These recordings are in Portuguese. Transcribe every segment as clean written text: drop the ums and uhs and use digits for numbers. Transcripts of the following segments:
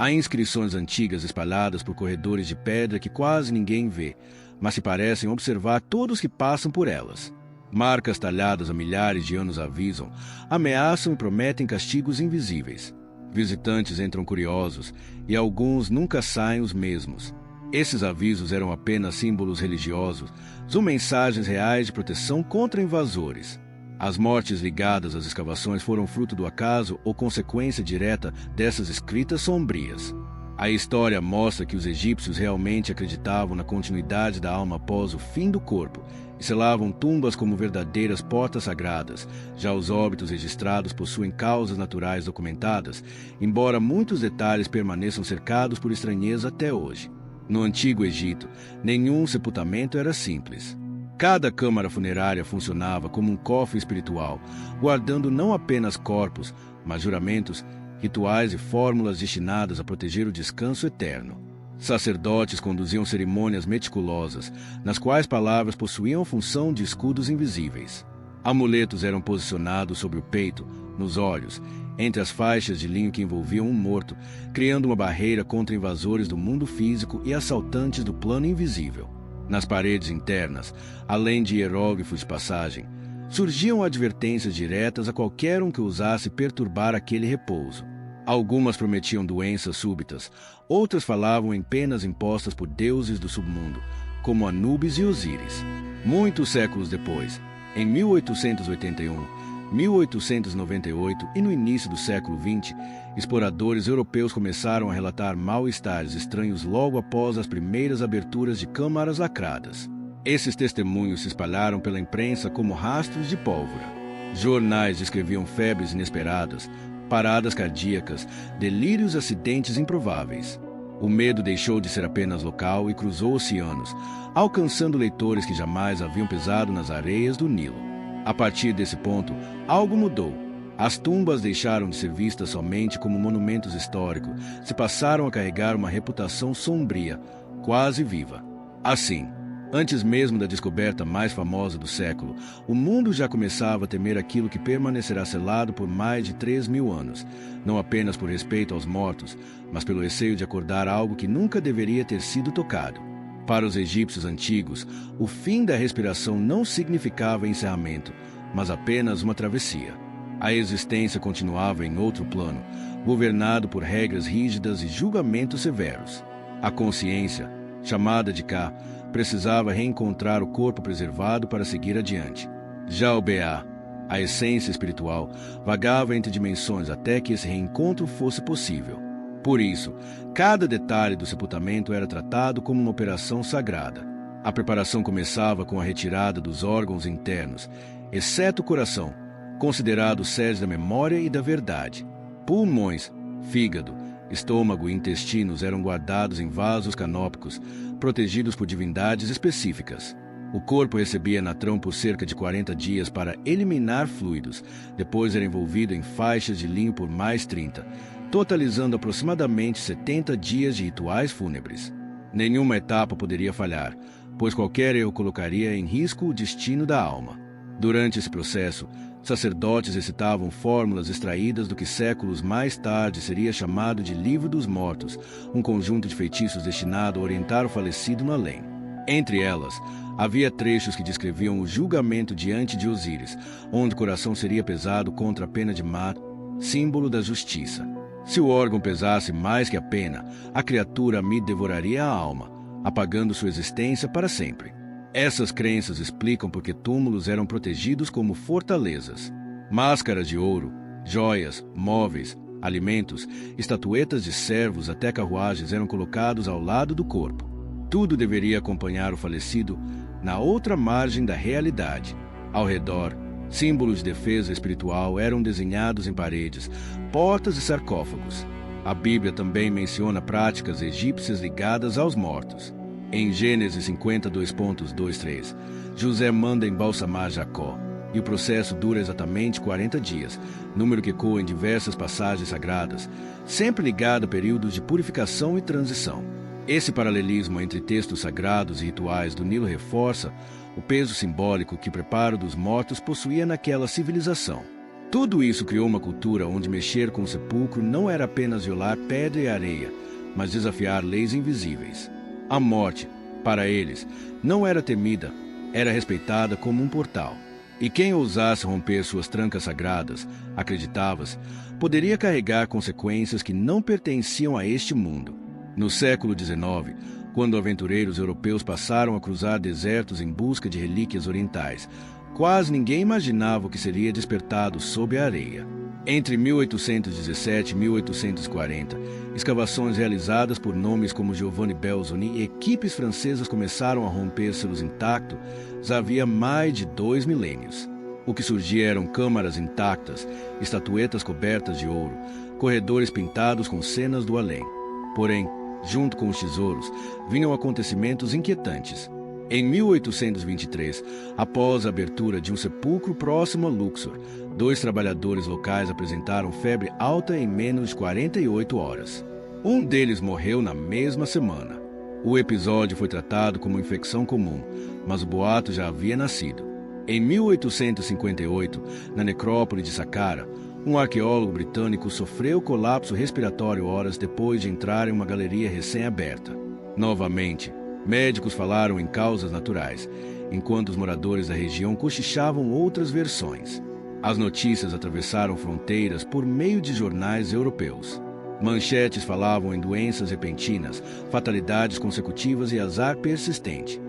Há inscrições antigas espalhadas por corredores de pedra que quase ninguém vê, mas se parecem observar todos que passam por elas. Marcas talhadas há milhares de anos avisam, ameaçam e prometem castigos invisíveis. Visitantes entram curiosos e alguns nunca saem os mesmos. Esses avisos eram apenas símbolos religiosos ou mensagens reais de proteção contra invasores. As mortes ligadas às escavações foram fruto do acaso ou consequência direta dessas escritas sombrias. A história mostra que os egípcios realmente acreditavam na continuidade da alma após o fim do corpo e selavam tumbas como verdadeiras portas sagradas. Já os óbitos registrados possuem causas naturais documentadas, embora muitos detalhes permaneçam cercados por estranheza até hoje. No Antigo Egito, nenhum sepultamento era simples. Cada câmara funerária funcionava como um cofre espiritual, guardando não apenas corpos, mas juramentos, rituais e fórmulas destinadas a proteger o descanso eterno. Sacerdotes conduziam cerimônias meticulosas, nas quais palavras possuíam a função de escudos invisíveis. Amuletos eram posicionados sobre o peito, nos olhos, entre as faixas de linho que envolviam um morto, criando uma barreira contra invasores do mundo físico e assaltantes do plano invisível. Nas paredes internas, além de hieróglifos de passagem, surgiam advertências diretas a qualquer um que ousasse perturbar aquele repouso. Algumas prometiam doenças súbitas, outras falavam em penas impostas por deuses do submundo, como Anubis e Osíris. Muitos séculos depois, em 1881, 1898 e no início do século XX, exploradores europeus começaram a relatar mal-estares estranhos logo após as primeiras aberturas de câmaras lacradas. Esses testemunhos se espalharam pela imprensa como rastros de pólvora. Jornais descreviam febres inesperadas, paradas cardíacas, delírios e acidentes improváveis. O medo deixou de ser apenas local e cruzou oceanos, alcançando leitores que jamais haviam pesado nas areias do Nilo. A partir desse ponto, algo mudou. As tumbas deixaram de ser vistas somente como monumentos históricos, se passaram a carregar uma reputação sombria, quase viva. Assim, antes mesmo da descoberta mais famosa do século, o mundo já começava a temer aquilo que permanecerá selado por mais de 3.000 anos, não apenas por respeito aos mortos, mas pelo receio de acordar algo que nunca deveria ter sido tocado. Para os egípcios antigos, o fim da respiração não significava encerramento, mas apenas uma travessia. A existência continuava em outro plano, governado por regras rígidas e julgamentos severos. A consciência, chamada de Ka, precisava reencontrar o corpo preservado para seguir adiante. Já o Ba, a essência espiritual, vagava entre dimensões até que esse reencontro fosse possível. Por isso, cada detalhe do sepultamento era tratado como uma operação sagrada. A preparação começava com a retirada dos órgãos internos, exceto o coração, considerado sede da memória e da verdade. Pulmões, fígado, estômago e intestinos eram guardados em vasos canópicos, protegidos por divindades específicas. O corpo recebia natrão por cerca de 40 dias para eliminar fluidos, depois era envolvido em faixas de linho por mais 30, totalizando aproximadamente 70 dias de rituais fúnebres. Nenhuma etapa poderia falhar, pois qualquer erro colocaria em risco o destino da alma. Durante esse processo, sacerdotes recitavam fórmulas extraídas do que séculos mais tarde seria chamado de Livro dos Mortos, um conjunto de feitiços destinado a orientar o falecido no além. Entre elas, havia trechos que descreviam o julgamento diante de Osíris, onde o coração seria pesado contra a pena de Mat, símbolo da justiça. Se o órgão pesasse mais que a pena, a criatura Amid devoraria a alma, apagando sua existência para sempre. Essas crenças explicam por que túmulos eram protegidos como fortalezas. Máscaras de ouro, joias, móveis, alimentos, estatuetas de servos até carruagens eram colocados ao lado do corpo. Tudo deveria acompanhar o falecido na outra margem da realidade. Ao redor, símbolos de defesa espiritual eram desenhados em paredes, portas e sarcófagos. A Bíblia também menciona práticas egípcias ligadas aos mortos. Em Gênesis 52.23, José manda embalsamar Jacó, e o processo dura exatamente 40 dias, número que ecoa em diversas passagens sagradas, sempre ligado a períodos de purificação e transição. Esse paralelismo entre textos sagrados e rituais do Nilo reforça o peso simbólico que o preparo dos mortos possuía naquela civilização. Tudo isso criou uma cultura onde mexer com o sepulcro não era apenas violar pedra e areia, mas desafiar leis invisíveis. A morte, para eles, não era temida, era respeitada como um portal. E quem ousasse romper suas trancas sagradas, acreditava-se, poderia carregar consequências que não pertenciam a este mundo. No século XIX, quando aventureiros europeus passaram a cruzar desertos em busca de relíquias orientais, quase ninguém imaginava o que seria despertado sob a areia. Entre 1817 e 1840, escavações realizadas por nomes como Giovanni Belzoni e equipes francesas começaram a romper selos intactos havia mais de 2 milênios. O que surgia eram câmaras intactas, estatuetas cobertas de ouro, corredores pintados com cenas do além. Porém, junto com os tesouros, vinham acontecimentos inquietantes. Em 1823, após a abertura de um sepulcro próximo a Luxor, 2 trabalhadores locais apresentaram febre alta em menos de 48 horas. Um deles morreu na mesma semana. O episódio foi tratado como infecção comum, mas o boato já havia nascido. Em 1858, na necrópole de Saqqara, um arqueólogo britânico sofreu colapso respiratório horas depois de entrar em uma galeria recém-aberta. Novamente, médicos falaram em causas naturais, enquanto os moradores da região cochichavam outras versões. As notícias atravessaram fronteiras por meio de jornais europeus. Manchetes falavam em doenças repentinas, fatalidades consecutivas e azar persistente.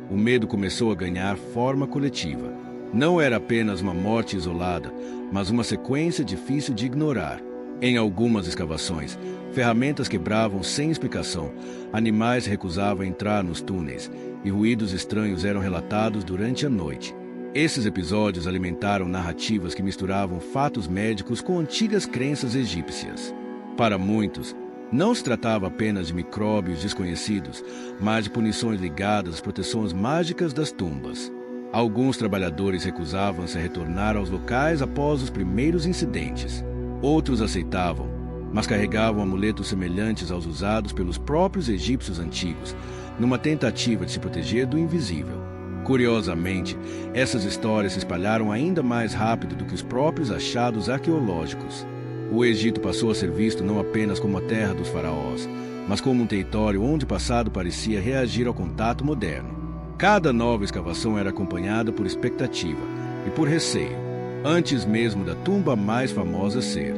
O medo começou a ganhar forma coletiva. Não era apenas uma morte isolada, mas uma sequência difícil de ignorar. Em algumas escavações, ferramentas quebravam sem explicação, animais recusavam entrar nos túneis e ruídos estranhos eram relatados durante a noite. Esses episódios alimentaram narrativas que misturavam fatos médicos com antigas crenças egípcias. Para muitos, não se tratava apenas de micróbios desconhecidos, mas de punições ligadas às proteções mágicas das tumbas. Alguns trabalhadores recusavam-se a retornar aos locais após os primeiros incidentes. Outros aceitavam, mas carregavam amuletos semelhantes aos usados pelos próprios egípcios antigos, numa tentativa de se proteger do invisível. Curiosamente, essas histórias se espalharam ainda mais rápido do que os próprios achados arqueológicos. O Egito passou a ser visto não apenas como a terra dos faraós, mas como um território onde o passado parecia reagir ao contato moderno. Cada nova escavação era acompanhada por expectativa e por receio, antes mesmo da tumba mais famosa ser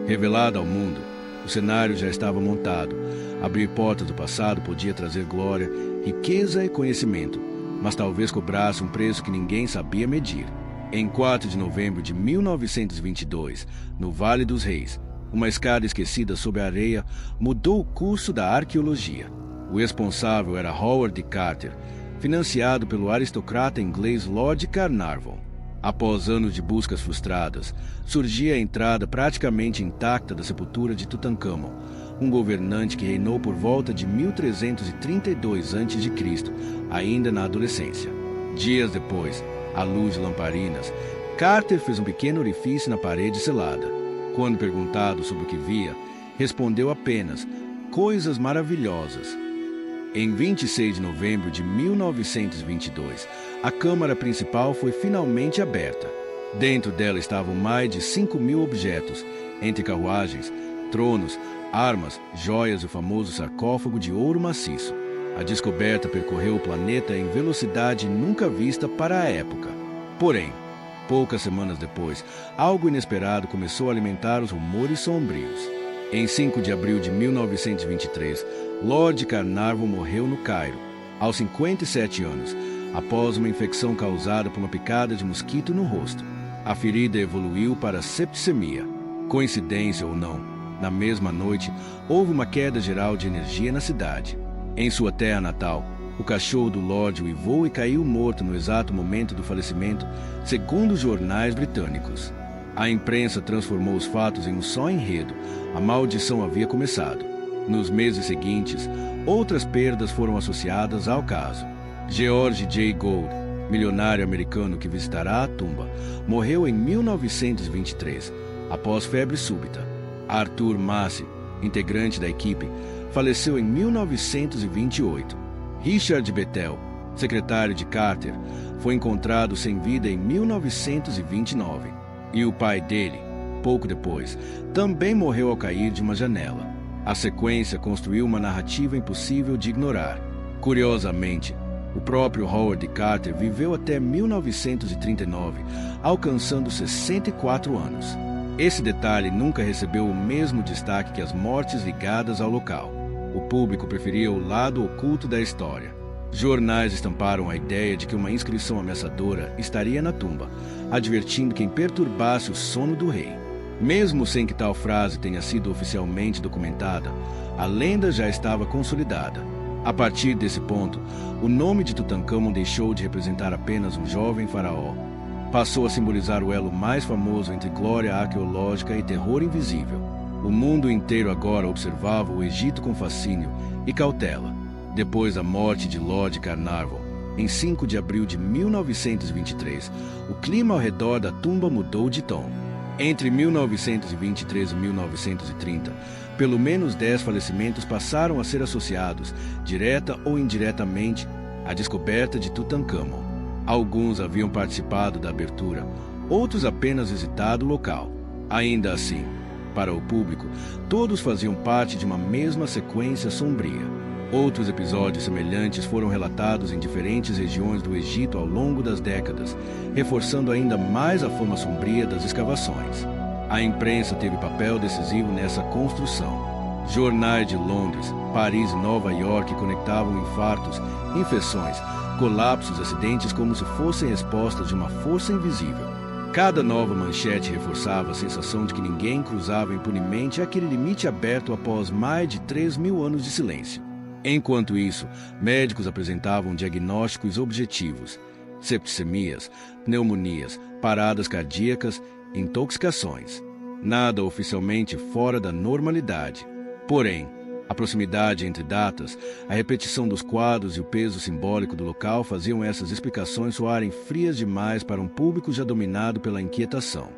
revelada ao mundo. O cenário já estava montado. Abrir portas do passado podia trazer glória, riqueza e conhecimento, mas talvez cobrasse um preço que ninguém sabia medir. Em 4 de novembro de 1922, no Vale dos Reis, uma escada esquecida sob a areia mudou o curso da arqueologia. O responsável era Howard Carter, financiado pelo aristocrata inglês Lord Carnarvon. Após anos de buscas frustradas, surgia a entrada praticamente intacta da sepultura de Tutancâmon, um governante que reinou por volta de 1332 a.C., ainda na adolescência. Dias depois, à luz de lamparinas, Carter fez um pequeno orifício na parede selada. Quando perguntado sobre o que via, respondeu apenas: coisas maravilhosas. Em 26 de novembro de 1922, a câmara principal foi finalmente aberta. Dentro dela estavam mais de 5.000 objetos, entre carruagens, tronos, armas, joias e o famoso sarcófago de ouro maciço. A descoberta percorreu o planeta em velocidade nunca vista para a época. Porém, poucas semanas depois, algo inesperado começou a alimentar os rumores sombrios. Em 5 de abril de 1923, Lord Carnarvon morreu no Cairo, aos 57 anos, após uma infecção causada por uma picada de mosquito no rosto. A ferida evoluiu para septicemia. Coincidência ou não, na mesma noite, houve uma queda geral de energia na cidade. Em sua terra natal, o cachorro do Lorde uivou e caiu morto no exato momento do falecimento, segundo os jornais britânicos. A imprensa transformou os fatos em um só enredo. A maldição havia começado. Nos meses seguintes, outras perdas foram associadas ao caso. George J. Gould, milionário americano que visitará a tumba, morreu em 1923, após febre súbita. Arthur Massey, integrante da equipe, faleceu em 1928. Richard Bethel, secretário de Carter, foi encontrado sem vida em 1929. E o pai dele, pouco depois, também morreu ao cair de uma janela. A sequência construiu uma narrativa impossível de ignorar. Curiosamente, o próprio Howard Carter viveu até 1939, alcançando 64 anos. Esse detalhe nunca recebeu o mesmo destaque que as mortes ligadas ao local. O público preferia o lado oculto da história. Jornais estamparam a ideia de que uma inscrição ameaçadora estaria na tumba, advertindo quem perturbasse o sono do rei. Mesmo sem que tal frase tenha sido oficialmente documentada, a lenda já estava consolidada. A partir desse ponto, o nome de Tutancâmon deixou de representar apenas um jovem faraó. Passou a simbolizar o elo mais famoso entre glória arqueológica e terror invisível. O mundo inteiro agora observava o Egito com fascínio e cautela. Depois da morte de Lord Carnarvon, em 5 de abril de 1923, o clima ao redor da tumba mudou de tom. Entre 1923 e 1930, pelo menos 10 falecimentos passaram a ser associados, direta ou indiretamente, à descoberta de Tutancâmon. Alguns haviam participado da abertura, outros apenas visitado o local. Ainda assim, para o público, todos faziam parte de uma mesma sequência sombria. Outros episódios semelhantes foram relatados em diferentes regiões do Egito ao longo das décadas, reforçando ainda mais a fama sombria das escavações. A imprensa teve papel decisivo nessa construção. Jornais de Londres, Paris e Nova York conectavam infartos, infecções, colapsos e acidentes como se fossem respostas de uma força invisível. Cada nova manchete reforçava a sensação de que ninguém cruzava impunemente aquele limite aberto após mais de 3.000 anos de silêncio. Enquanto isso, médicos apresentavam diagnósticos objetivos: septicemias, pneumonias, paradas cardíacas, intoxicações. Nada oficialmente fora da normalidade. Porém, a proximidade entre datas, a repetição dos quadros e o peso simbólico do local faziam essas explicações soarem frias demais para um público já dominado pela inquietação.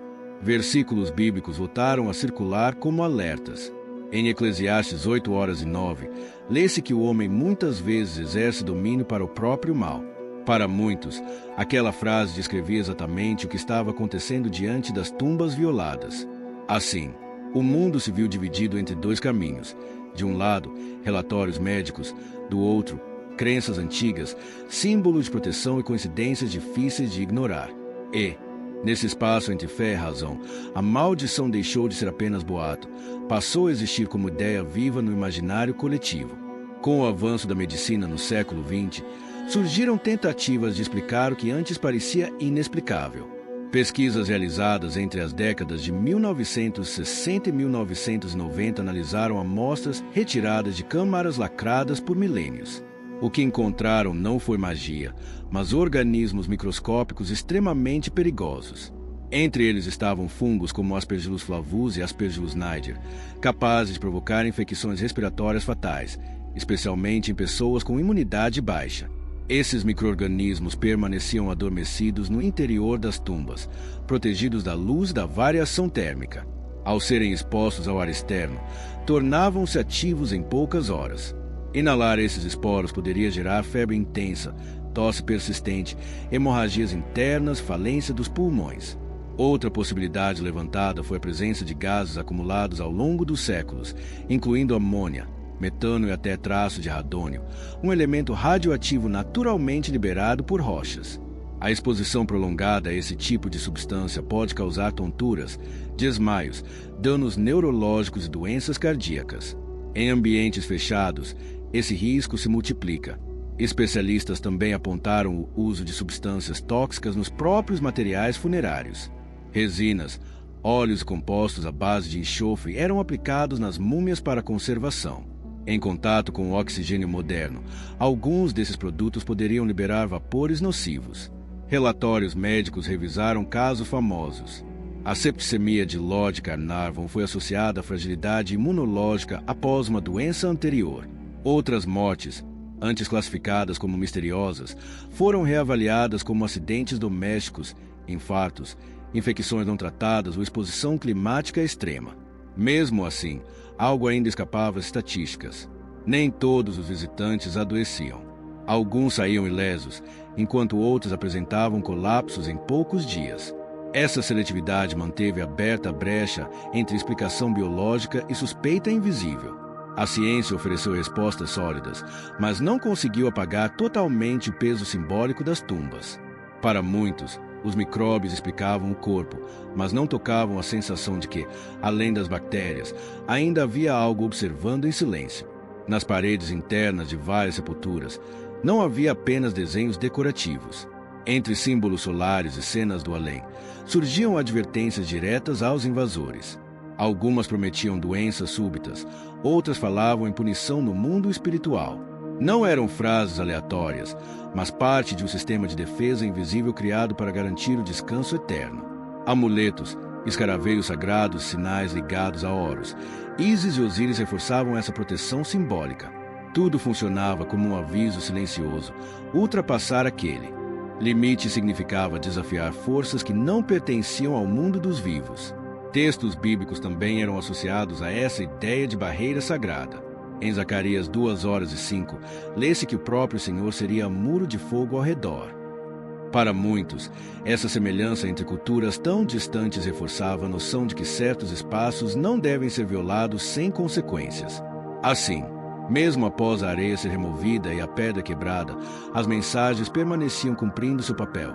Versículos bíblicos voltaram a circular como alertas. Em Eclesiastes 8:9, lê-se que o homem muitas vezes exerce domínio para o próprio mal. Para muitos, aquela frase descrevia exatamente o que estava acontecendo diante das tumbas violadas. Assim, o mundo se viu dividido entre dois caminhos. De um lado, relatórios médicos, do outro, crenças antigas, símbolos de proteção e coincidências difíceis de ignorar. E, nesse espaço entre fé e razão, a maldição deixou de ser apenas boato, passou a existir como ideia viva no imaginário coletivo. Com o avanço da medicina no século XX, surgiram tentativas de explicar o que antes parecia inexplicável. Pesquisas realizadas entre as décadas de 1960 e 1990 analisaram amostras retiradas de câmaras lacradas por milênios. O que encontraram não foi magia, mas organismos microscópicos extremamente perigosos. Entre eles estavam fungos como Aspergillus flavus e Aspergillus niger, capazes de provocar infecções respiratórias fatais, especialmente em pessoas com imunidade baixa. Esses micro-organismos permaneciam adormecidos no interior das tumbas, protegidos da luz da variação térmica. Ao serem expostos ao ar externo, tornavam-se ativos em poucas horas. Inalar esses esporos poderia gerar febre intensa, tosse persistente, hemorragias internas, falência dos pulmões. Outra possibilidade levantada foi a presença de gases acumulados ao longo dos séculos, incluindo amônia, metano e até traço de radônio, um elemento radioativo naturalmente liberado por rochas. A exposição prolongada a esse tipo de substância pode causar tonturas, desmaios, danos neurológicos e doenças cardíacas. Em ambientes fechados, esse risco se multiplica. Especialistas também apontaram o uso de substâncias tóxicas nos próprios materiais funerários. Resinas, óleos e compostos à base de enxofre eram aplicados nas múmias para conservação. Em contato com o oxigênio moderno, alguns desses produtos poderiam liberar vapores nocivos. Relatórios médicos revisaram casos famosos. A septicemia de Lord Carnarvon foi associada à fragilidade imunológica após uma doença anterior. Outras mortes, antes classificadas como misteriosas, foram reavaliadas como acidentes domésticos, infartos, infecções não tratadas ou exposição climática extrema. Mesmo assim, algo ainda escapava às estatísticas. Nem todos os visitantes adoeciam. Alguns saíam ilesos, enquanto outros apresentavam colapsos em poucos dias. Essa seletividade manteve aberta a brecha entre explicação biológica e suspeita invisível. A ciência ofereceu respostas sólidas, mas não conseguiu apagar totalmente o peso simbólico das tumbas. Para muitos, os micróbios explicavam o corpo, mas não tocavam a sensação de que, além das bactérias, ainda havia algo observando em silêncio. Nas paredes internas de várias sepulturas, não havia apenas desenhos decorativos. Entre símbolos solares e cenas do além, surgiam advertências diretas aos invasores. Algumas prometiam doenças súbitas, outras falavam em punição no mundo espiritual. Não eram frases aleatórias, mas parte de um sistema de defesa invisível criado para garantir o descanso eterno. Amuletos, escaraveios sagrados, sinais ligados a Horus. Ísis e Osíris reforçavam essa proteção simbólica. Tudo funcionava como um aviso silencioso, ultrapassar aquele. Limite significava desafiar forças que não pertenciam ao mundo dos vivos. Textos bíblicos também eram associados a essa ideia de barreira sagrada. Em Zacarias 2:05, lê-se que o próprio Senhor seria muro de fogo ao redor. Para muitos, essa semelhança entre culturas tão distantes reforçava a noção de que certos espaços não devem ser violados sem consequências. Assim, mesmo após a areia ser removida e a pedra quebrada, as mensagens permaneciam cumprindo seu papel.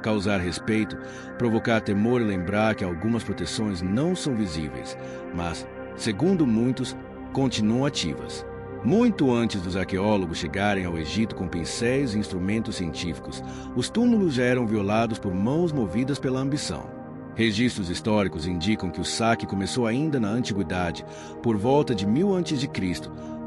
Causar respeito, provocar temor e lembrar que algumas proteções não são visíveis, mas, segundo muitos, continuam ativas. Muito antes dos arqueólogos chegarem ao Egito com pincéis e instrumentos científicos, os túmulos já eram violados por mãos movidas pela ambição. Registros históricos indicam que o saque começou ainda na Antiguidade, por volta de 1000 a.C.,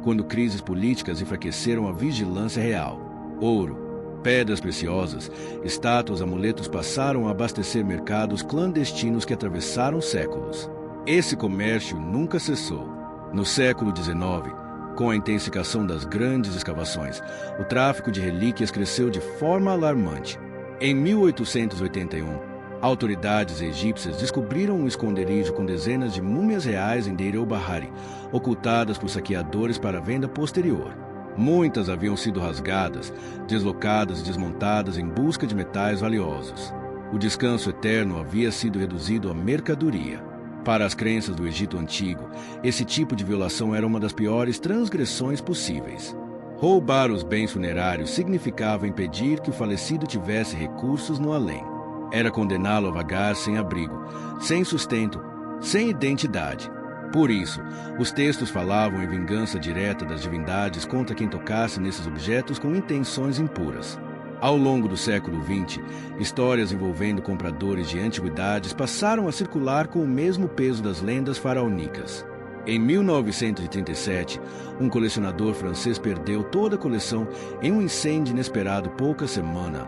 quando crises políticas enfraqueceram a vigilância real. Ouro, pedras preciosas, estátuas, amuletos passaram a abastecer mercados clandestinos que atravessaram séculos. Esse comércio nunca cessou. No século XIX, com a intensificação das grandes escavações, o tráfico de relíquias cresceu de forma alarmante. Em 1881, autoridades egípcias descobriram um esconderijo com dezenas de múmias reais em Deir el-Bahari, ocultadas por saqueadores para venda posterior. Muitas haviam sido rasgadas, deslocadas e desmontadas em busca de metais valiosos. O descanso eterno havia sido reduzido a mercadoria. Para as crenças do Egito Antigo, esse tipo de violação era uma das piores transgressões possíveis. Roubar os bens funerários significava impedir que o falecido tivesse recursos no além. Era condená-lo a vagar sem abrigo, sem sustento, sem identidade. Por isso, os textos falavam em vingança direta das divindades contra quem tocasse nesses objetos com intenções impuras. Ao longo do século XX, histórias envolvendo compradores de antiguidades passaram a circular com o mesmo peso das lendas faraônicas. Em 1937, um colecionador francês perdeu toda a coleção em um incêndio inesperado poucas semanas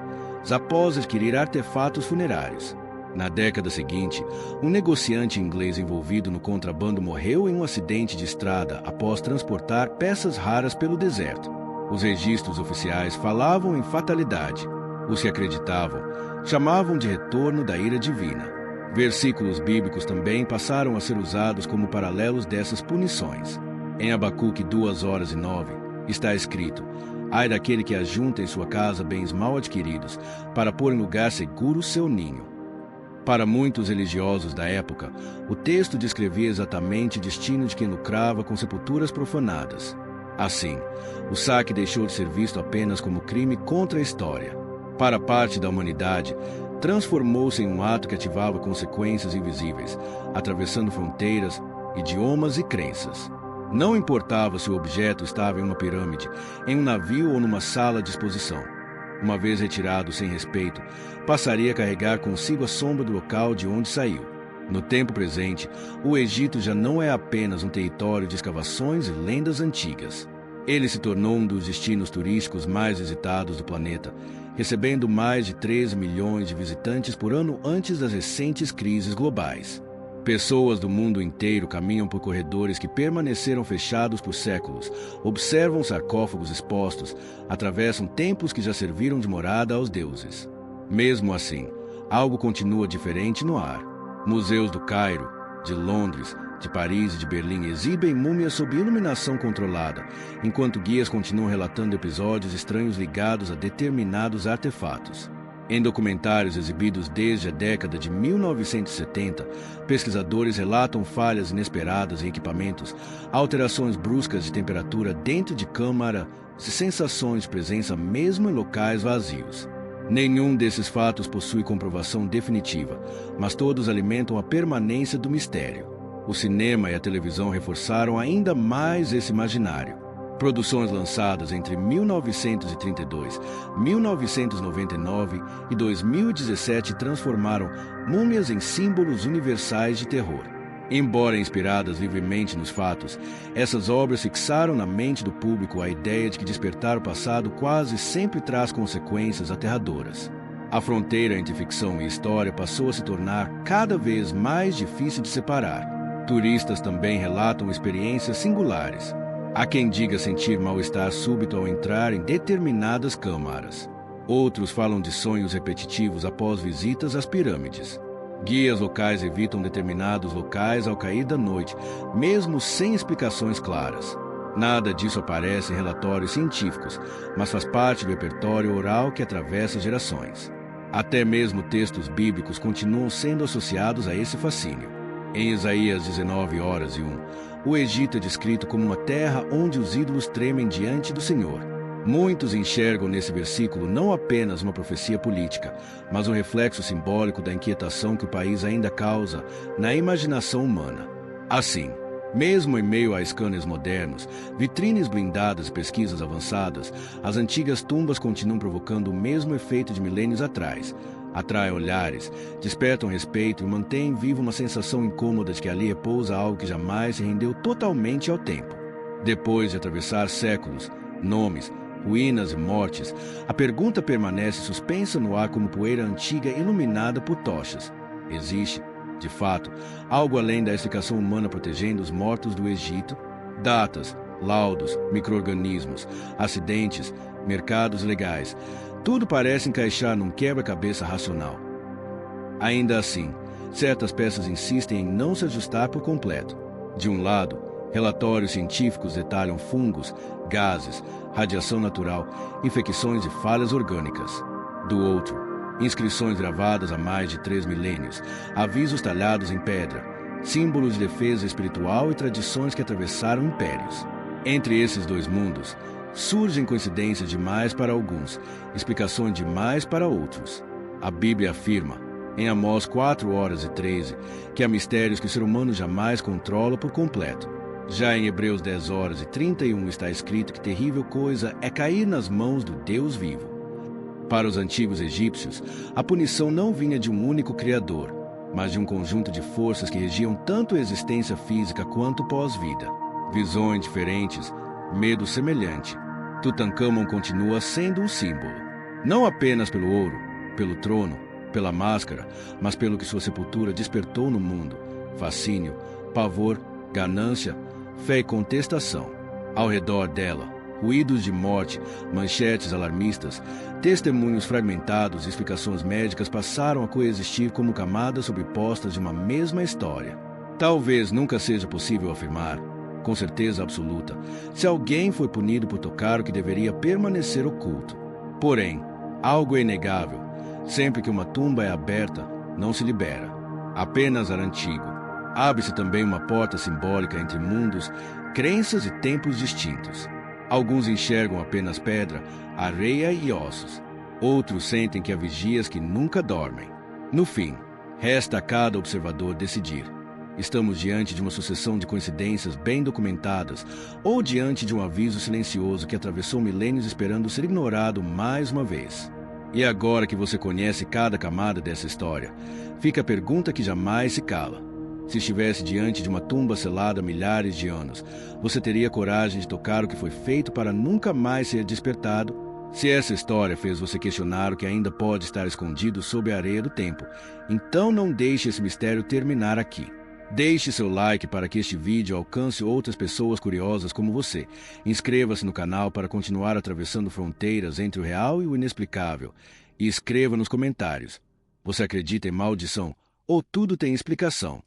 após adquirir artefatos funerários. Na década seguinte, um negociante inglês envolvido no contrabando morreu em um acidente de estrada após transportar peças raras pelo deserto. Os registros oficiais falavam em fatalidade. Os que acreditavam chamavam de retorno da ira divina. Versículos bíblicos também passaram a ser usados como paralelos dessas punições. Em Abacuque 2:9 está escrito: ai daquele que ajunta em sua casa bens mal adquiridos, para pôr em lugar seguro seu ninho. Para muitos religiosos da época, o texto descrevia exatamente o destino de quem lucrava com sepulturas profanadas. Assim, o saque deixou de ser visto apenas como crime contra a história. Para parte da humanidade, transformou-se em um ato que ativava consequências invisíveis, atravessando fronteiras, idiomas e crenças. Não importava se o objeto estava em uma pirâmide, em um navio ou numa sala de exposição. Uma vez retirado sem respeito, passaria a carregar consigo a sombra do local de onde saiu. No tempo presente, o Egito já não é apenas um território de escavações e lendas antigas. Ele se tornou um dos destinos turísticos mais visitados do planeta, recebendo mais de 13 milhões de visitantes por ano antes das recentes crises globais. Pessoas do mundo inteiro caminham por corredores que permaneceram fechados por séculos, observam sarcófagos expostos, atravessam templos que já serviram de morada aos deuses. Mesmo assim, algo continua diferente no ar. Museus do Cairo, de Londres, de Paris e de Berlim exibem múmias sob iluminação controlada, enquanto guias continuam relatando episódios estranhos ligados a determinados artefatos. Em documentários exibidos desde a década de 1970, pesquisadores relatam falhas inesperadas em equipamentos, alterações bruscas de temperatura dentro de câmara e sensações de presença mesmo em locais vazios. Nenhum desses fatos possui comprovação definitiva, mas todos alimentam a permanência do mistério. O cinema e a televisão reforçaram ainda mais esse imaginário. Produções lançadas entre 1932, 1999 e 2017 transformaram múmias em símbolos universais de terror. Embora inspiradas livremente nos fatos, essas obras fixaram na mente do público a ideia de que despertar o passado quase sempre traz consequências aterradoras. A fronteira entre ficção e história passou a se tornar cada vez mais difícil de separar. Turistas também relatam experiências singulares. Há quem diga sentir mal-estar súbito ao entrar em determinadas câmaras. Outros falam de sonhos repetitivos após visitas às pirâmides. Guias locais evitam determinados locais ao cair da noite, mesmo sem explicações claras. Nada disso aparece em relatórios científicos, mas faz parte do repertório oral que atravessa gerações. Até mesmo textos bíblicos continuam sendo associados a esse fascínio. Em Isaías 19:1, o Egito é descrito como uma terra onde os ídolos tremem diante do Senhor. Muitos enxergam nesse versículo não apenas uma profecia política, mas um reflexo simbólico da inquietação que o país ainda causa na imaginação humana. Assim, mesmo em meio a scanners modernos, vitrines blindadas e pesquisas avançadas, as antigas tumbas continuam provocando o mesmo efeito de milênios atrás. Atraem olhares, despertam respeito e mantêm viva uma sensação incômoda de que ali repousa algo que jamais se rendeu totalmente ao tempo. Depois de atravessar séculos, nomes, ruínas e mortes, a pergunta permanece suspensa no ar como poeira antiga iluminada por tochas. Existe, de fato, algo além da explicação humana protegendo os mortos do Egito? Datas, laudos, micro-organismos, acidentes, mercados legais, tudo parece encaixar num quebra-cabeça racional. Ainda assim, certas peças insistem em não se ajustar por completo. De um lado, relatórios científicos detalham fungos, gases, radiação natural, infecções e falhas orgânicas. Do outro, inscrições gravadas há mais de 3 milênios, avisos talhados em pedra, símbolos de defesa espiritual e tradições que atravessaram impérios. Entre esses dois mundos, surgem coincidências demais para alguns, explicações demais para outros. A Bíblia afirma, em Amós 4:13, que há mistérios que o ser humano jamais controla por completo. Já em Hebreus 10:31 está escrito que terrível coisa é cair nas mãos do Deus vivo. Para os antigos egípcios, a punição não vinha de um único criador, mas de um conjunto de forças que regiam tanto a existência física quanto pós-vida. Visões diferentes, medo semelhante. Tutancâmon continua sendo um símbolo, não apenas pelo ouro, pelo trono, pela máscara, mas pelo que sua sepultura despertou no mundo: fascínio, pavor, ganância, fé e contestação. Ao redor dela, ruídos de morte, manchetes alarmistas, testemunhos fragmentados e explicações médicas passaram a coexistir como camadas sobrepostas de uma mesma história. Talvez nunca seja possível afirmar, com certeza absoluta, se alguém foi punido por tocar o que deveria permanecer oculto. Porém, algo é inegável: sempre que uma tumba é aberta, não se libera apenas ar antigo. Abre-se também uma porta simbólica entre mundos, crenças e tempos distintos. Alguns enxergam apenas pedra, areia e ossos. Outros sentem que há vigias que nunca dormem. No fim, resta a cada observador decidir. Estamos diante de uma sucessão de coincidências bem documentadas ou diante de um aviso silencioso que atravessou milênios esperando ser ignorado mais uma vez. E agora que você conhece cada camada dessa história, fica a pergunta que jamais se cala. Se estivesse diante de uma tumba selada há milhares de anos, você teria coragem de tocar o que foi feito para nunca mais ser despertado? Se essa história fez você questionar o que ainda pode estar escondido sob a areia do tempo, então não deixe esse mistério terminar aqui. Deixe seu like para que este vídeo alcance outras pessoas curiosas como você. Inscreva-se no canal para continuar atravessando fronteiras entre o real e o inexplicável. E escreva nos comentários: você acredita em maldição ou tudo tem explicação?